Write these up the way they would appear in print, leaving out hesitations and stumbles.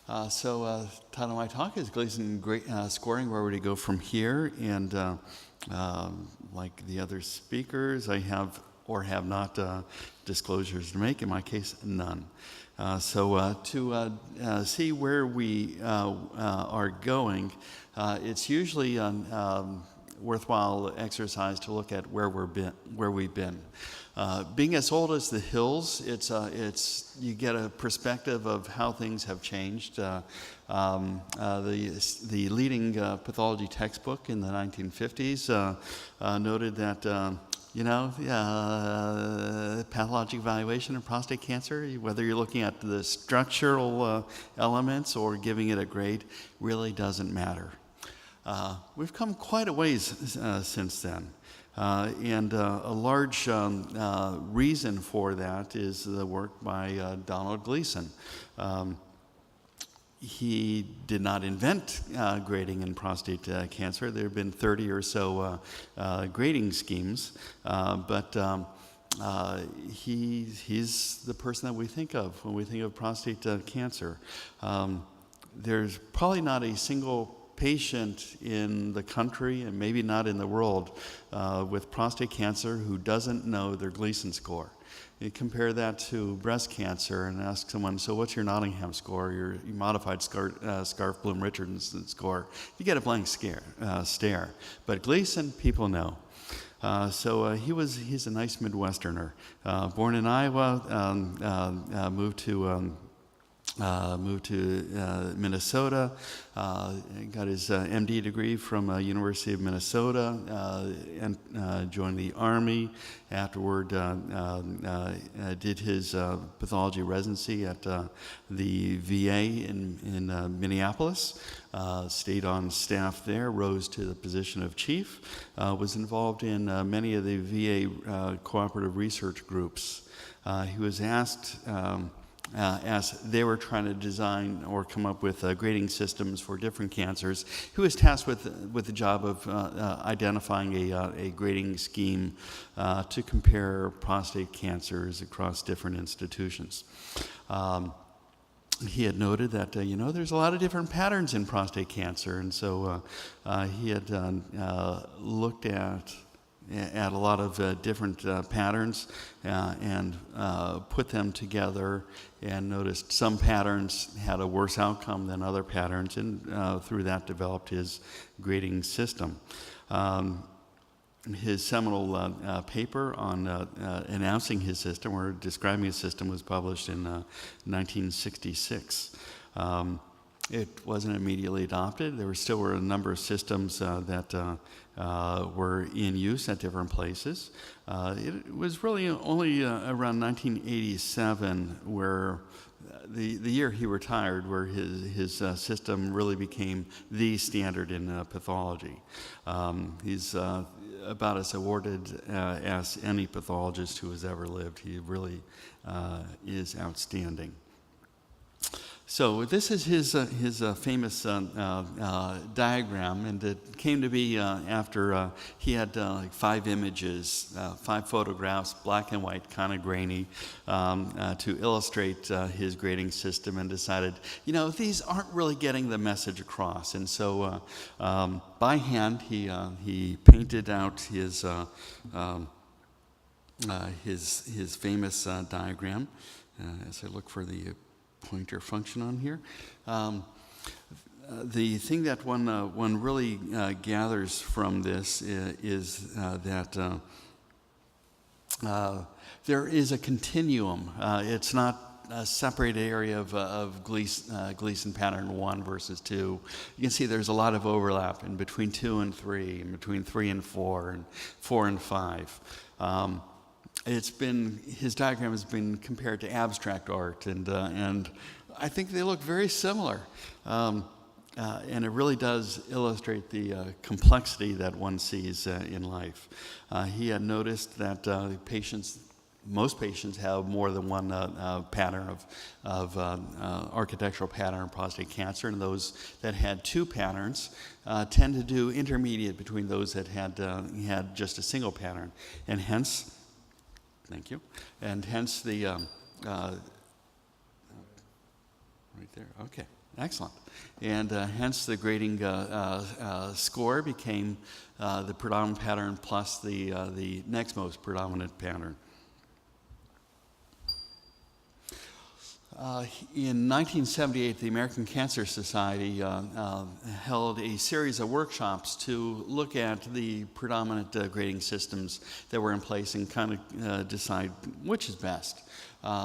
Title of my talk is Gleason scoring, where would you go from here? And like the other speakers, I have or have not disclosures to make. In my case, none. To see where we are going, it's usually worthwhile exercise to look at where we've been. Being as old as the hills, it's you get a perspective of how things have changed. The leading pathology textbook in the 1950s noted that pathologic evaluation of prostate cancer, whether you're looking at the structural elements or giving it a grade, really doesn't matter. We've come quite a ways since then. And a large reason for that is the work by Donald Gleason. He did not invent grading in prostate cancer. There have been 30 or so grading schemes, but he's the person that we think of when we think of prostate cancer. There's probably not a single patient in the country, and maybe not in the world, with prostate cancer who doesn't know their Gleason score. You compare that to breast cancer and ask someone, so what's your Nottingham score, your modified Scarf-Bloom-Richardson score? You get a blank stare. But Gleason, people know. He's a nice Midwesterner. Born in Iowa, moved to Minnesota, got his MD degree from University of Minnesota, and joined the Army. Afterward, did his pathology residency at the VA in Minneapolis, stayed on staff there, rose to the position of chief, was involved in many of the VA cooperative research groups. He was asked, as they were trying to design or come up with grading systems for different cancers, he was tasked with the job of identifying a grading scheme to compare prostate cancers across different institutions. He had noted that, there's a lot of different patterns in prostate cancer, and so he had looked at a lot of different patterns and put them together, and noticed some patterns had a worse outcome than other patterns, and through that developed his grading system. His seminal paper on announcing his system or describing his system was published in 1966. It wasn't immediately adopted. There still were a number of systems that were in use at different places. It was really only around 1987 where the year he retired, where his system really became the standard in pathology. He's about as awarded as any pathologist who has ever lived. He really is outstanding. So this is his famous diagram, and it came to be after he had like 5 images, 5 photographs, black and white, kind of grainy, to illustrate his grading system, and decided, these aren't really getting the message across. And so by hand, he painted out his famous diagram. As I look for the pointer function on here. The thing that one really gathers from this is that there is a continuum. It's not a separated area of Gleason pattern 1 versus 2. You can see there's a lot of overlap in between 2 and 3, and between 3 and 4, and 4 and 5. His diagram has been compared to abstract art, and I think they look very similar. And it really does illustrate the complexity that one sees in life. He had noticed that most patients have more than one pattern of architectural pattern of prostate cancer, and those that had 2 patterns tend to do intermediate between those that had just a single pattern, and hence. Thank you. And hence the, right there, okay. Excellent. And hence the grading score became the predominant pattern plus the next most predominant pattern. In 1978, the American Cancer Society held a series of workshops to look at the predominant grading systems that were in place and kind of decide which is best.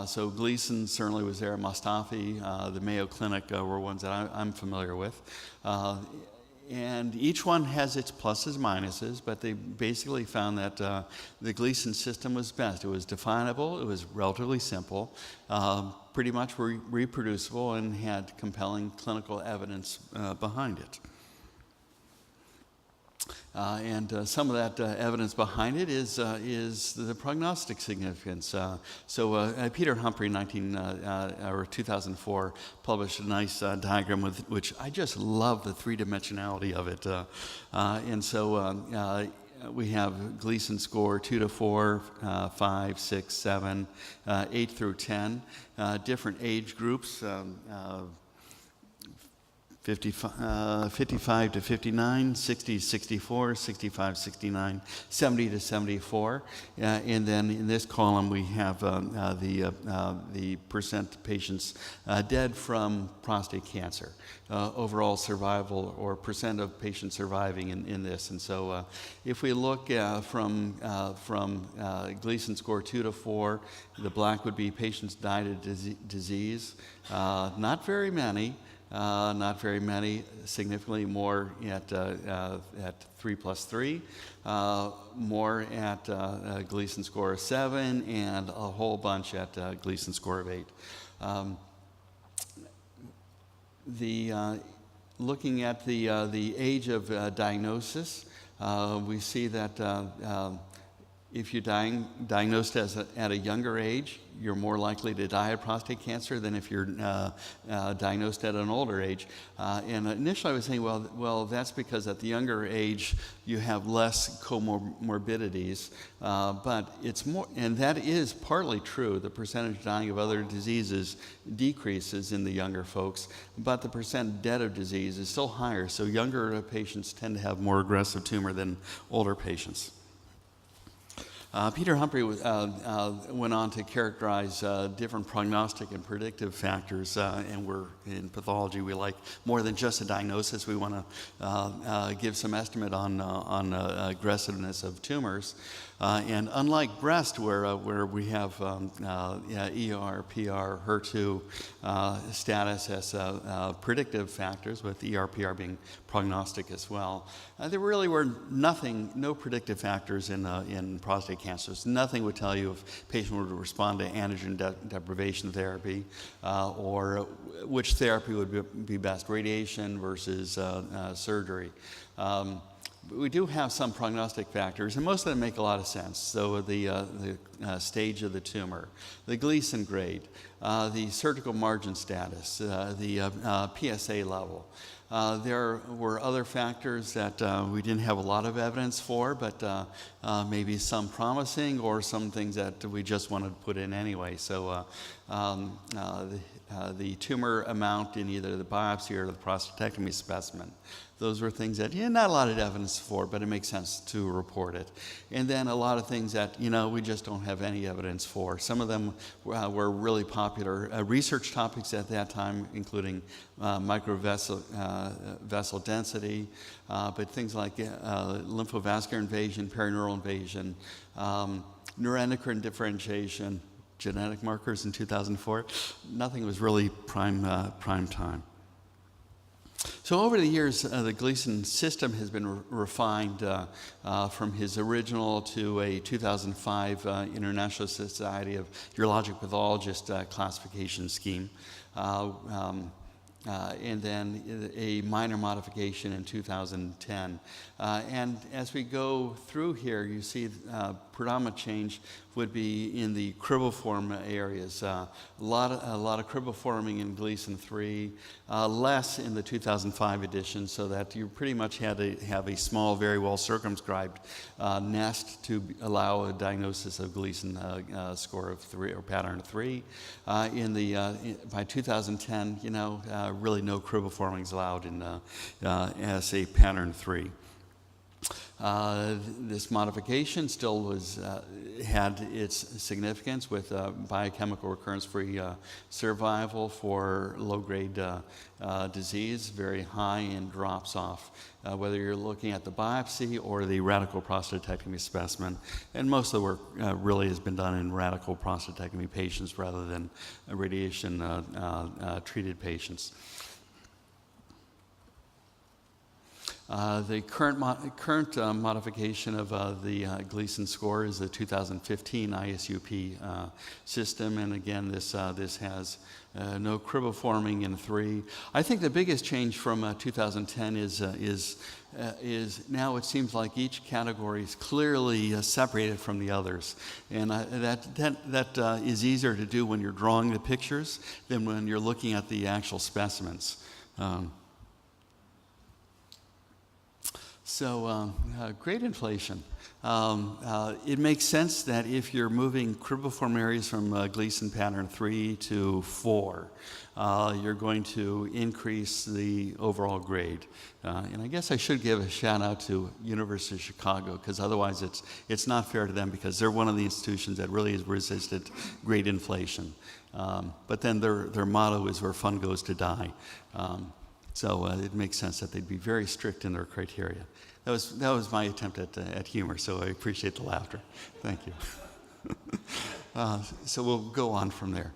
So Gleason certainly was there, Mustafi, the Mayo Clinic were ones that I'm familiar with. And each one has its pluses, minuses, but they basically found that the Gleason system was best. It was definable, it was relatively simple, pretty much reproducible, and had compelling clinical evidence behind it. And some of that evidence behind it is the prognostic significance. So Peter Humphrey, 2004, published a nice diagram with which I just love the three-dimensionality of it. And so we have Gleason score 2 to 4, 5, 6, 7, 8 through 10, different age groups. 55 to 59, 60 to 64, 65 to 69, 70 to 74. And then in this column we have the percent patients dead from prostate cancer, overall survival or percent of patients surviving in this. And so if we look from Gleason score 2 to 4, the black would be patients died of disease. Not very many. Significantly more at 3+3, more at Gleason score of 7, and a whole bunch at Gleason score of 8. Looking at the age of diagnosis, we see that if you're diagnosed at a younger age, you're more likely to die of prostate cancer than if you're diagnosed at an older age. And initially I was saying, well, that's because at the younger age you have less comorbidities, but it's more, and that is partly true. The percentage dying of other diseases decreases in the younger folks, but the percent dead of disease is still higher. So younger patients tend to have more aggressive tumor than older patients. Peter Humphrey went on to characterize different prognostic and predictive factors, and we're in pathology. We like more than just a diagnosis. We want to give some estimate on aggressiveness of tumors. And unlike breast, where we have ER, PR, HER2 status as predictive factors, with ER, PR being prognostic as well, there really were no predictive factors in prostate cancers. Nothing would tell you if a patient would respond to androgen deprivation therapy, or which therapy would be best, radiation versus surgery. We do have some prognostic factors, and most of them make a lot of sense. So the stage of the tumor, the Gleason grade, the surgical margin status, the PSA level. There were other factors that we didn't have a lot of evidence for, but maybe some promising, or some things that we just wanted to put in anyway. So the tumor amount in either the biopsy or the prostatectomy specimen. Those were things that, not a lot of evidence for, but it makes sense to report it. And then a lot of things that, we just don't have any evidence for. Some of them were really popular research topics at that time, including microvessel density, but things like lymphovascular invasion, perineural invasion, neuroendocrine differentiation, genetic markers in 2004. Nothing was really prime time. So over the years, the Gleason system has been refined from his original to a 2005 International Society of Urologic Pathologists classification scheme. And then a minor modification in 2010. And as we go through here, you see predominant change would be in the cribriform areas. A lot of cribriforming in Gleason 3, less in the 2005 edition, so that you pretty much had to have a small, very well circumscribed nest to allow a diagnosis of Gleason score of 3 or pattern of 3. By 2010, really no cribriforming is allowed in assay pattern 3. This modification still had its significance with biochemical recurrence-free survival for low-grade disease, very high, and drops off, whether you're looking at the biopsy or the radical prostatectomy specimen. And most of the work really has been done in radical prostatectomy patients rather than radiation-treated patients. The current modification of the Gleason score is the 2015 ISUP system, and again, this has no cribriforming in 3. I think the biggest change from 2010 is now it seems like each category is clearly separated from the others, and that is easier to do when you're drawing the pictures than when you're looking at the actual specimens. So grade inflation. It makes sense that if you're moving cribriform areas from Gleason pattern 3 to 4, you're going to increase the overall grade. And I guess I should give a shout out to University of Chicago, because otherwise it's not fair to them, because they're one of the institutions that really has resisted grade inflation. But then their motto is where fun goes to die. So it makes sense that they'd be very strict in their criteria. That was my attempt at humor, so I appreciate the laughter. Thank you. So we'll go on from there.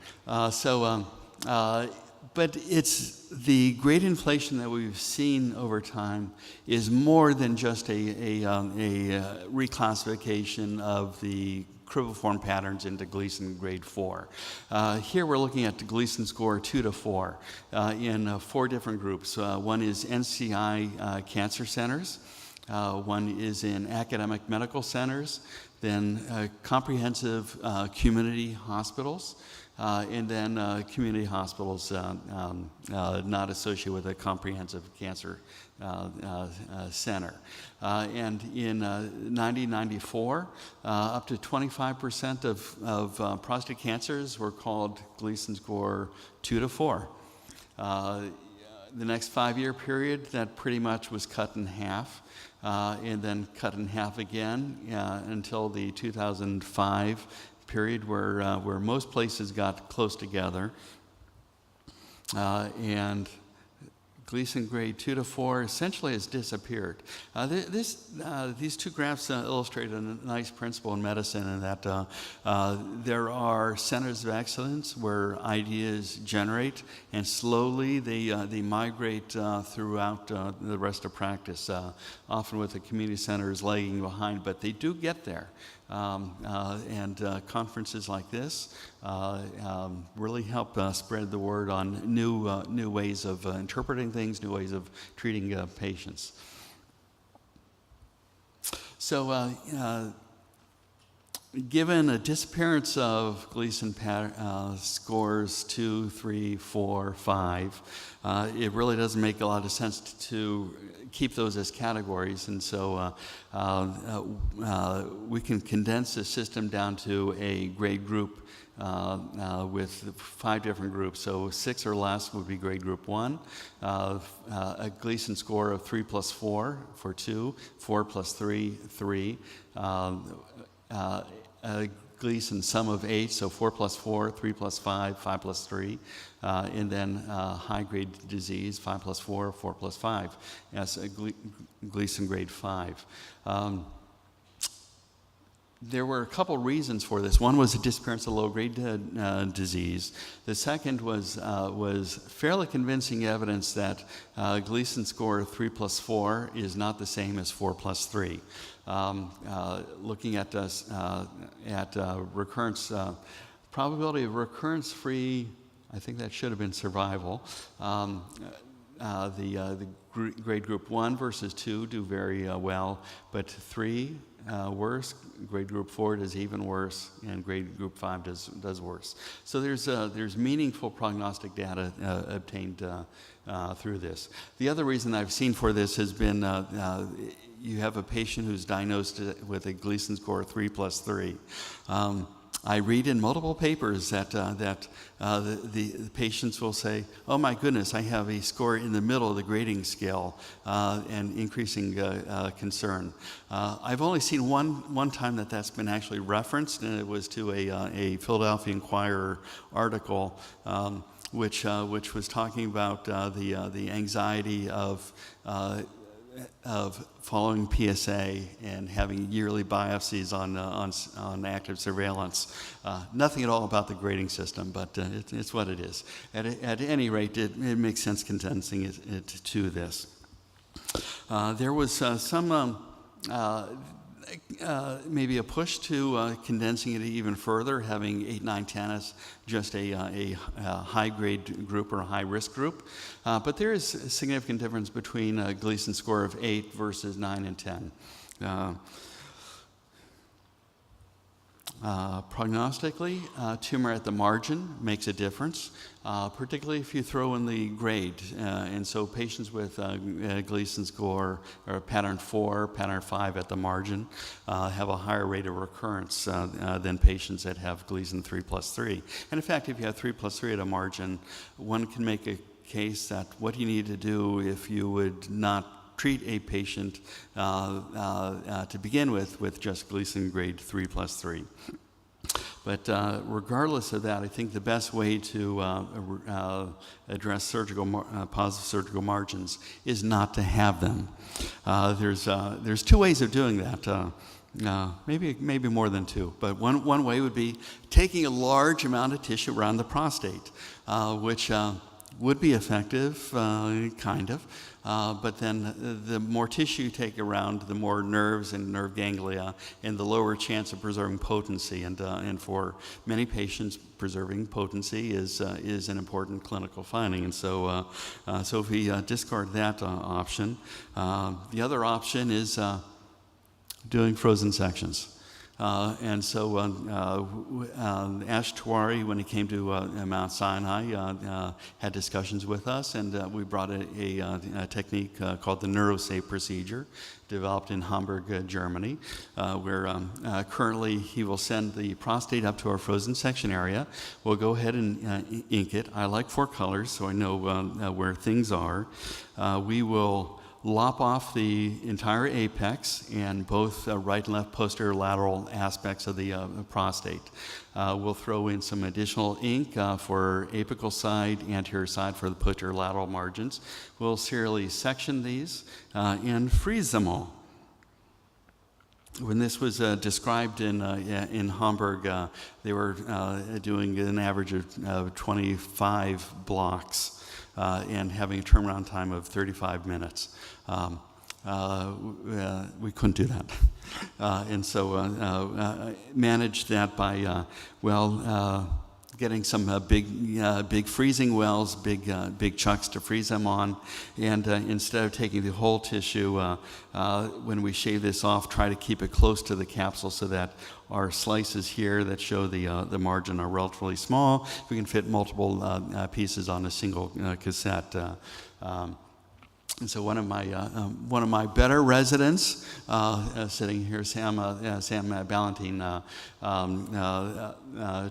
But it's the grade inflation that we've seen over time is more than just a reclassification of the cribriform patterns into Gleason grade 4. Here we're looking at the Gleason score 2 to 4 in 4 different groups. One is NCI cancer centers, one is in academic medical centers, then comprehensive community hospitals, and then community hospitals not associated with a comprehensive cancer center. And in 1994, up to 25% of prostate cancers were called Gleason score 2 to 4. The next 5-year period, that pretty much was cut in half, and then cut in half again until the 2005 period where most places got close together, and Gleason grade 2 to 4 essentially has disappeared. These two graphs illustrate a nice principle in medicine, in that there are centers of excellence where ideas generate, and slowly they migrate throughout the rest of practice, often with the community centers lagging behind, but they do get there. And conferences like this really help spread the word on new ways of interpreting things, new ways of treating patients. So given a disappearance of Gleason scores 2, 3, 4, 5, it really doesn't make a lot of sense to keep those as categories, and so we can condense the system down to a grade group with 5 different groups. So 6 or less would be grade group 1, a Gleason score of 3 plus 4 for 2, 4 plus 3, 3, a Gleason sum of 8, so 4 plus 4, 3 plus 5, 5 plus 3, and then high-grade disease, 5 plus 4, 4 plus 5, as a Gleason grade 5. There were a couple reasons for this. One was the disappearance of low-grade disease. The second was fairly convincing evidence that Gleason score 3 plus 4 is not the same as 4 plus 3. Looking at recurrence, probability of recurrence-free, I think that should have been survival. The grade group 1 versus 2 do very well, but 3 worse, grade group 4 does even worse, and grade group 5 does worse. So there's meaningful prognostic data obtained through this. The other reason I've seen for this has been you have a patient who's diagnosed with a Gleason score 3 plus 3. I read in multiple papers that the patients will say, "Oh my goodness, I have a score in the middle of the grading scale," and increasing concern. I've only seen one time that's been actually referenced, and it was to a Philadelphia Inquirer article, which was talking about the anxiety of following PSA and having yearly biopsies on active surveillance. Nothing at all about the grading system, but it's what it is. At any rate, it makes sense condensing it to this. There was some maybe a push to condensing it even further, having 8, 9, 10 as just a high-grade group or a high-risk group. But there is a significant difference between a Gleason score of 8 versus 9 and 10. Prognostically, tumor at the margin makes a difference, particularly if you throw in the grade. And so patients with Gleason score or pattern 4, pattern 5 at the margin have a higher rate of recurrence than patients that have Gleason 3+3. And in fact, if you have 3+3 at a margin, one can make a case that what you need to do if you would not treat a patient to begin with just Gleason grade 3+3. But regardless of that, I think the best way to address positive surgical margins is not to have them. There's two ways of doing that. Maybe more than two, but one way would be taking a large amount of tissue around the prostate, which would be effective, kind of. But then the more tissue you take around, the more nerves and nerve ganglia, and the lower chance of preserving potency. And for many patients, preserving potency is an important clinical finding. And so if we discard that option, the other option is doing frozen sections. And so Ash Tewari, when he came to Mount Sinai, had discussions with us, and we brought a technique called the NeuroSafe procedure, developed in Hamburg, Germany, where currently he will send the prostate up to our frozen section area. We'll go ahead and ink it. I like 4 colors, so I know where things are. We will lop off the entire apex and both right and left posterior lateral aspects of the prostate. We'll throw in some additional ink for apical side, anterior side for the posterior lateral margins. We'll serially section these and freeze them all. When this was described in Hamburg, they were doing an average of 25 blocks. And having a turnaround time of 35 minutes. We couldn't do that. And so managed that by, getting some big freezing wells, big chucks to freeze them on. And instead of taking the whole tissue, when we shave this off, try to keep it close to the capsule so that our slices here that show the margin are relatively small. We can fit multiple pieces on a single cassette. And so one of my better residents, sitting here, Sam Ballantine,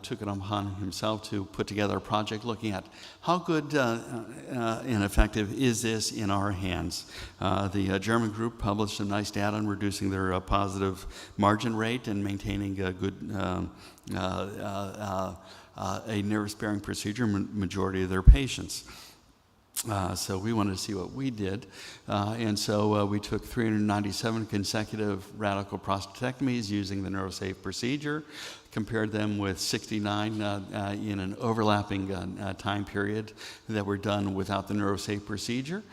took it upon himself to put together a project looking at how good and effective is this in our hands. The German group published some nice data on reducing their positive margin rate and maintaining a good a nerve-sparing procedure majority of their patients. So we wanted to see what we did, and so we took 397 consecutive radical prostatectomies using the NeuroSafe procedure, compared them with 69 in an overlapping time period that were done without the NeuroSafe procedure.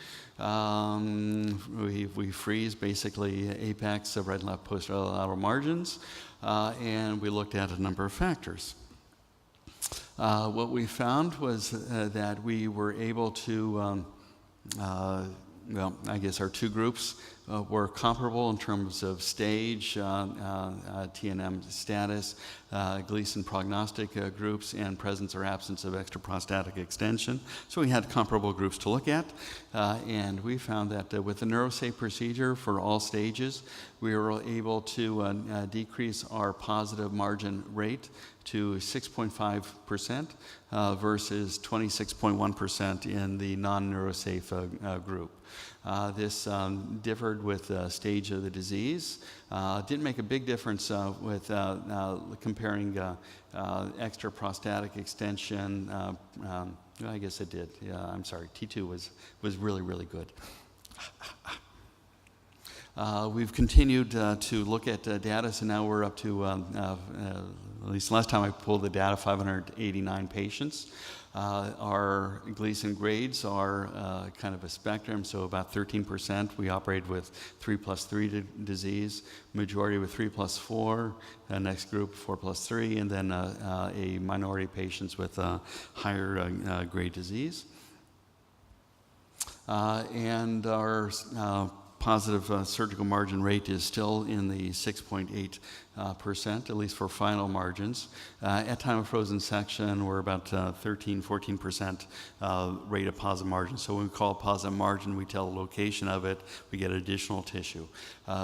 We freeze basically apex of right and left posterior lateral margins, and we looked at a number of factors. What we found was that we were able to, I guess our two groups were comparable in terms of stage, TNM status, Gleason prognostic groups, and presence or absence of extraprostatic extension. So we had comparable groups to look at, and we found that with the NeuroSafe procedure for all stages, we were able to decrease our positive margin rate to 6.5% versus 26.1% in the non-NeuroSafe group. This differed with stage of the disease. Didn't make a big difference with comparing extraprostatic extension. I guess it did. I'm sorry. T2 was really, really good. We've continued to look at data, so now we're up to, at least last time I pulled the data, 589 patients. Our Gleason grades are kind of a spectrum, so about 13%. We operate with 3+3 disease, majority with 3+4, next group 4+3, and then a minority of patients with higher grade disease. And our positive surgical margin rate is still in the 6.8%, at least for final margins. At time of frozen section, we're about 13-14% rate of positive margin. So when we call positive margin, we tell the location of it, we get additional tissue.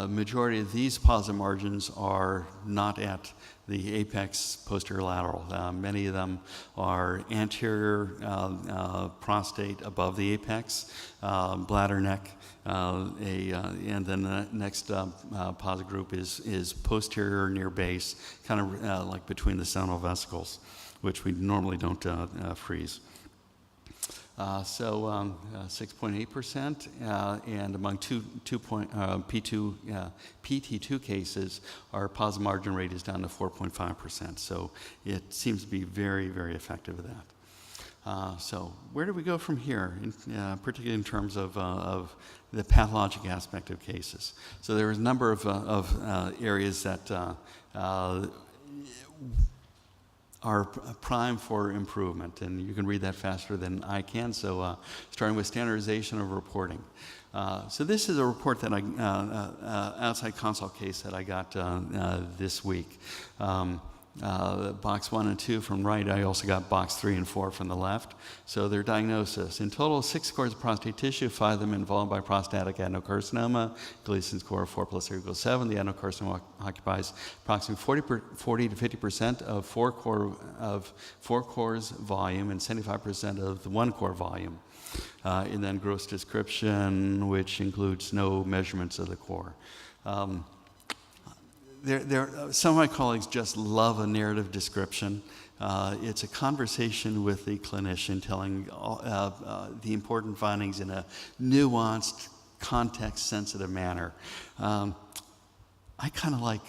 Majority of these positive margins are not at the apex posterior lateral. Many of them are anterior prostate above the apex, bladder neck, and then the next positive group is posterior near base, kind of like between the seminal vesicles, which we normally don't freeze. So 6.8%, and among PT2 cases, our positive margin rate is down to 4.5%. So it seems to be very, very effective at that. So where do we go from here, particularly in terms of the pathologic aspect of cases? So there is a number of areas that are prime for improvement, and you can read that faster than I can. So starting with standardization of reporting. So this is a report that outside consult case that I got this week. Box 1 and 2 from right. I also got box 3 and 4 from the left. So their diagnosis. In total, 6 cores of prostate tissue, 5 of them involved by prostatic adenocarcinoma. Gleason score of 4 + 3 = 7. The adenocarcinoma occupies approximately 40 to 50% of 4 cores volume and 75% of the 1 core volume. And then gross description, which includes no measurements of the core. Some of my colleagues just love a narrative description. It's a conversation with the clinician telling the important findings in a nuanced, context-sensitive manner. I kind of like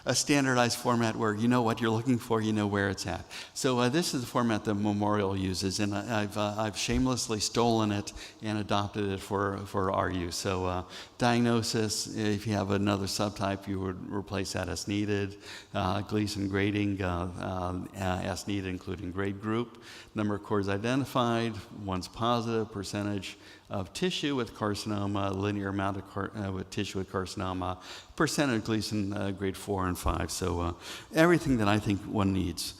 a standardized format where you know what you're looking for, you know where it's at. So this is the format that Memorial uses, and I've shamelessly stolen it and adopted it for our use. So diagnosis, if you have another subtype, you would replace that as needed. Gleason grading as needed, including grade group. Number of cores identified, one's positive, percentage of tissue with carcinoma, linear amount of with tissue with carcinoma, percentage Gleason grade 4 and 5. So everything that I think one needs.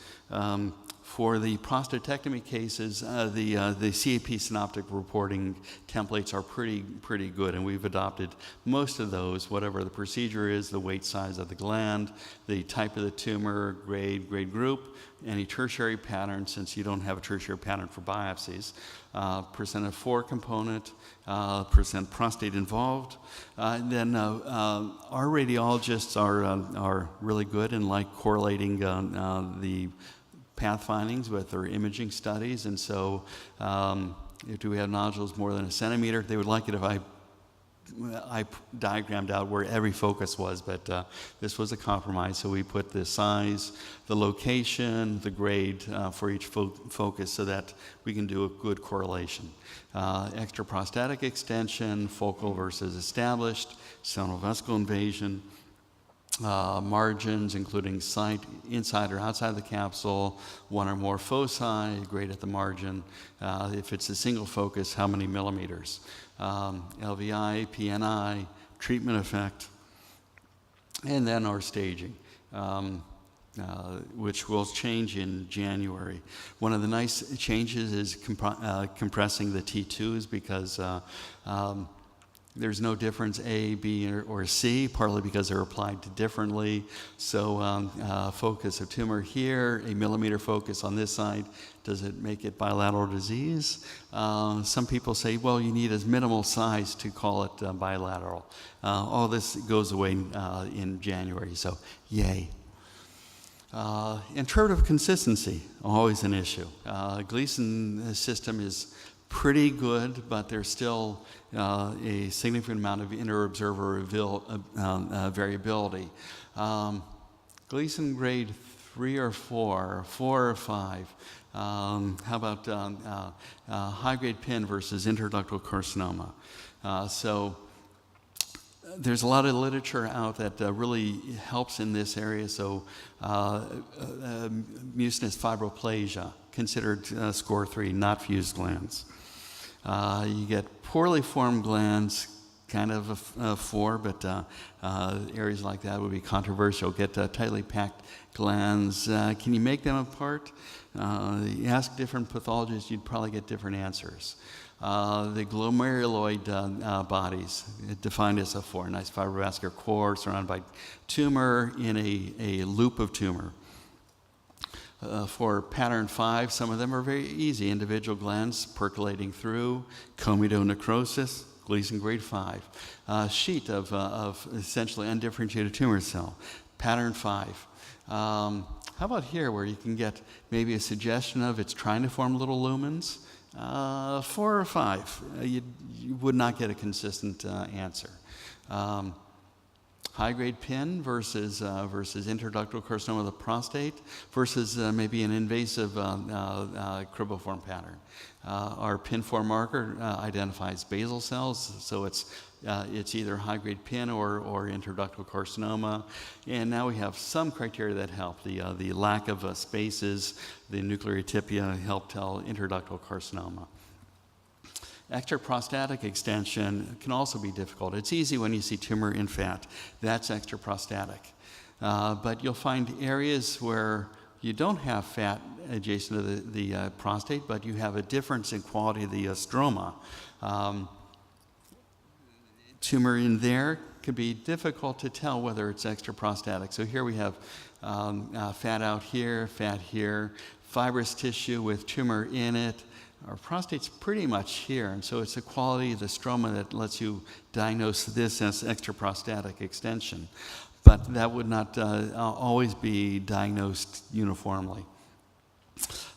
For the prostatectomy cases, the CAP synoptic reporting templates are pretty good, and we've adopted most of those, whatever the procedure is, the weight size of the gland, the type of the tumor, grade group, any tertiary pattern, since you don't have a tertiary pattern for biopsies, percent of 4 component, percent prostate involved. And then our radiologists are really good in like correlating the path findings with their imaging studies, and so if we have nodules more than a centimeter, they would like it if I diagrammed out where every focus was, but this was a compromise, so we put the size, the location, the grade for each focus so that we can do a good correlation. Extraprostatic extension, focal versus established, seminal vesicle invasion, margins, including site inside or outside the capsule, one or more foci, grade at the margin. If it's a single focus, how many millimeters? LVI, PNI, treatment effect, and then our staging, which will change in January. One of the nice changes is compressing the T2s because there's no difference A, B, or C, partly because they're applied differently. So focus of tumor here, a millimeter focus on this side, does it make it bilateral disease? Some people say, well, you need as minimal size to call it bilateral. All this goes away in January, so yay. Interpretive consistency, always an issue. Gleason system is pretty good, but there's still a significant amount of inter-observer variability. Gleason grade 3 or 4, 4 or 5. How about high-grade PIN versus intraductal carcinoma? So there's a lot of literature out that really helps in this area. So mucinous fibroplasia, considered score 3, not fused glands. You get poorly formed glands, kind of a 4, but areas like that would be controversial. Get tightly packed glands. Can you make them apart? You ask different pathologists, you'd probably get different answers. The glomeruloid bodies, defined as a 4, nice fibrovascular core surrounded by tumor in a loop of tumor. For pattern 5, some of them are very easy. Individual glands percolating through, comedonecrosis, Gleason grade 5. Sheet of essentially undifferentiated tumor cell, pattern 5. How about here where you can get maybe a suggestion of it's trying to form little lumens? 4 or 5, you would not get a consistent answer. High-grade PIN versus intraductal carcinoma of the prostate versus maybe an invasive cribriform pattern. Our PIN4 marker identifies basal cells, so it's either high-grade PIN or intraductal carcinoma. And now we have some criteria that help. The lack of spaces, the nuclear atypia help tell intraductal carcinoma. Extraprostatic extension can also be difficult. It's easy when you see tumor in fat. That's extraprostatic. But you'll find areas where you don't have fat adjacent to the prostate, but you have a difference in quality of the stroma. Tumor in there could be difficult to tell whether it's extraprostatic. So here we have fat out here, fat here, fibrous tissue with tumor in it. Our prostate's pretty much here, and so it's the quality of the stroma that lets you diagnose this as extraprostatic extension. But that would not always be diagnosed uniformly.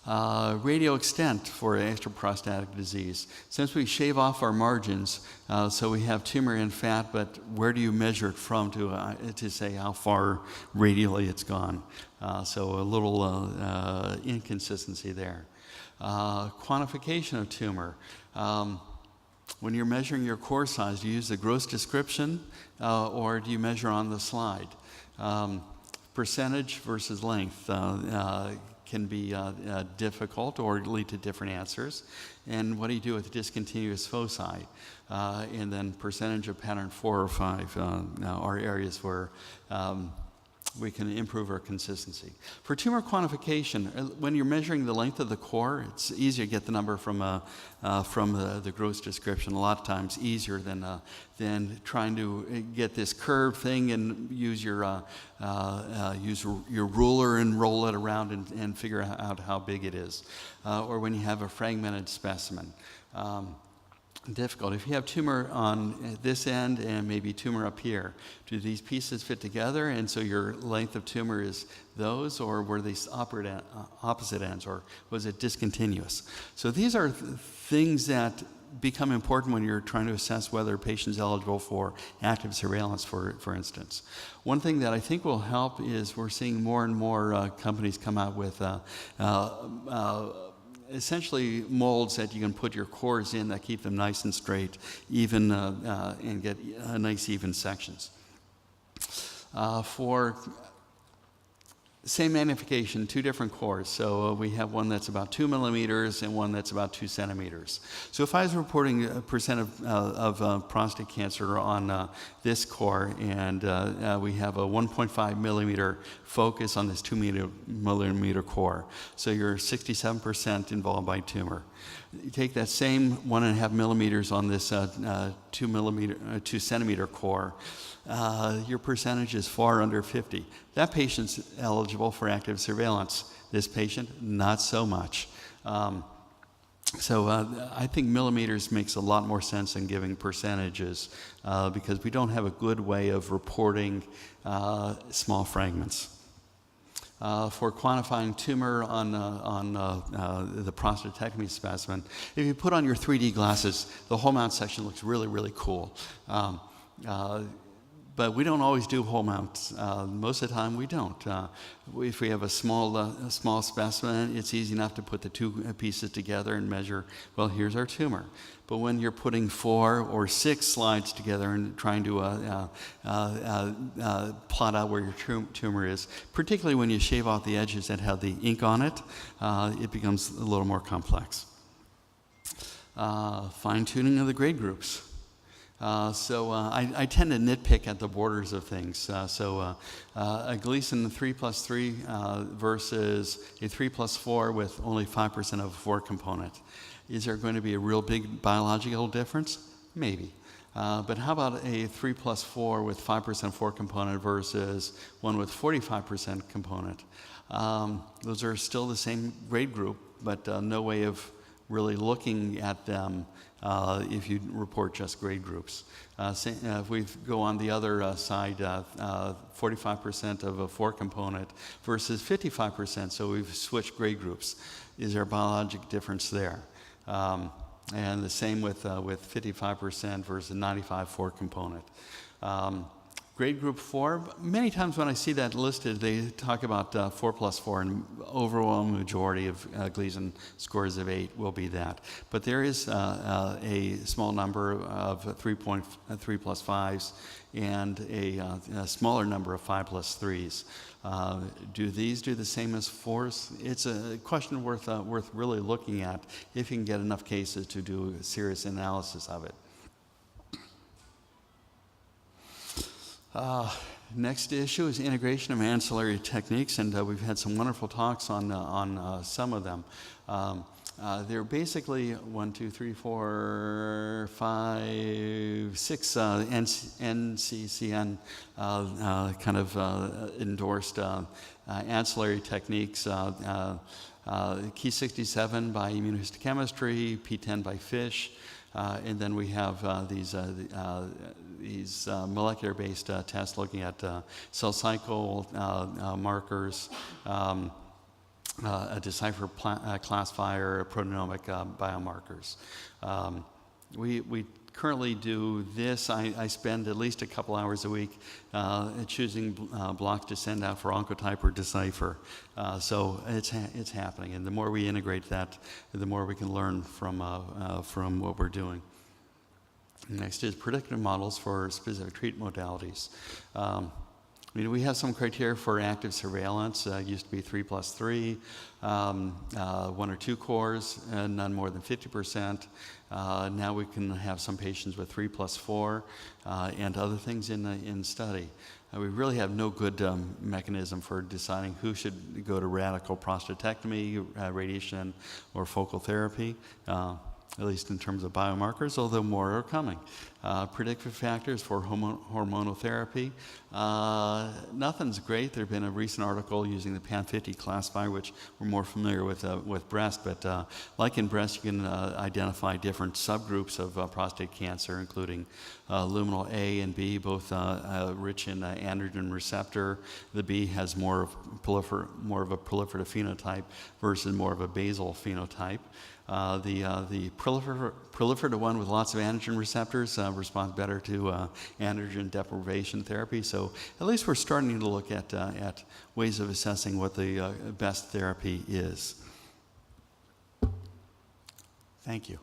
Radio extent for extraprostatic disease. Since we shave off our margins, so we have tumor in fat, but where do you measure it from to say how far radially it's gone? So a little inconsistency there. Quantification of tumor. When you're measuring your core size, do you use the gross description or do you measure on the slide? Percentage versus length can be difficult or lead to different answers. And what do you do with discontinuous foci? And then percentage of pattern 4 or 5 are areas where we can improve our consistency. For tumor quantification, when you're measuring the length of the core, it's easier to get the number from the gross description. A lot of times easier than trying to get this curved thing and use your ruler and roll it around and figure out how big it is. Or when you have a fragmented specimen. Difficult. If you have tumor on this end and maybe tumor up here, do these pieces fit together and so your length of tumor is those, or were these opposite ends, or was it discontinuous? So these are things that become important when you're trying to assess whether a patient's eligible for active surveillance, for instance. One thing that I think will help is we're seeing more and more companies come out with essentially molds that you can put your cores in that keep them nice and straight, even, and get nice even sections. For same magnification, two different cores. So we have one that's about 2 millimeters and one that's about 2 centimeters. So if I was reporting a percent of prostate cancer on this core, and we have a 1.5 millimeter focus on this 2 millimeter core, so you're 67% involved by tumor. You take that same 1.5 millimeters on this 2 centimeter core, your percentage is far under 50. That patient's eligible for active surveillance. This patient, not so much. So I think millimeters makes a lot more sense than giving percentages because we don't have a good way of reporting small fragments. For quantifying tumor on the prostatectomy specimen, if you put on your 3D glasses, the whole mount section looks really, really cool. But we don't always do whole mounts. Most of the time we don't. If we have a small specimen, it's easy enough to put the two pieces together and measure, well, here's our tumor. But when you're putting 4 or 6 slides together and trying to plot out where your tumor is, particularly when you shave off the edges that have the ink on it, it becomes a little more complex. Fine-tuning of the grade groups. I tend to nitpick at the borders of things. A Gleason 3+3 versus a 3+4 with only 5% of a 4 component. Is there going to be a real big biological difference? Maybe. But how about a 3+4 with 5% 4 component versus one with 45% component? Those are still the same grade group, but no way of really looking at them if you report just grade groups. If we go on the other side, 45% of a 4 component versus 55%, so we've switched grade groups. Is there a biologic difference there? And the same with 55% versus 95 4 component. Grade group 4, many times when I see that listed, they talk about 4+4, and overwhelming majority of Gleason scores of 8 will be that. But there is a small number of 3+5s and a smaller number of 5+3s. Do these do the same as 4s? It's a question worth really looking at if you can get enough cases to do a serious analysis of it. Next issue is integration of ancillary techniques, and we've had some wonderful talks on some of them. They're basically 1, 2, 3, 4, 5, 6 NCCN kind of endorsed ancillary techniques. Key 67 by immunohistochemistry, P10 by FISH, and then we have these molecular-based tests looking at cell cycle markers, a decipher classifier, proteomic biomarkers. We currently do this. I spend at least a couple hours a week choosing blocks to send out for Oncotype or Decipher. So it's happening, and the more we integrate that, the more we can learn from what we're doing. Next is predictive models for specific treatment modalities. We have some criteria for active surveillance. It used to be 3+3, 1 or 2 cores, and none more than 50%. Now we can have some patients with 3+4 and other things in study. We really have no good mechanism for deciding who should go to radical prostatectomy, radiation, or focal therapy. At least in terms of biomarkers, although more are coming. Predictive factors for hormonal therapy. Nothing's great. There's been a recent article using the PAN50 classifier, which we're more familiar with breast, but like in breast, you can identify different subgroups of prostate cancer, including luminal A and B, both rich in androgen receptor. The B has more of a proliferative phenotype versus more of a basal phenotype. The proliferative one with lots of androgen receptors responds better to androgen deprivation therapy. So at least we're starting to look at ways of assessing what the best therapy is. Thank you.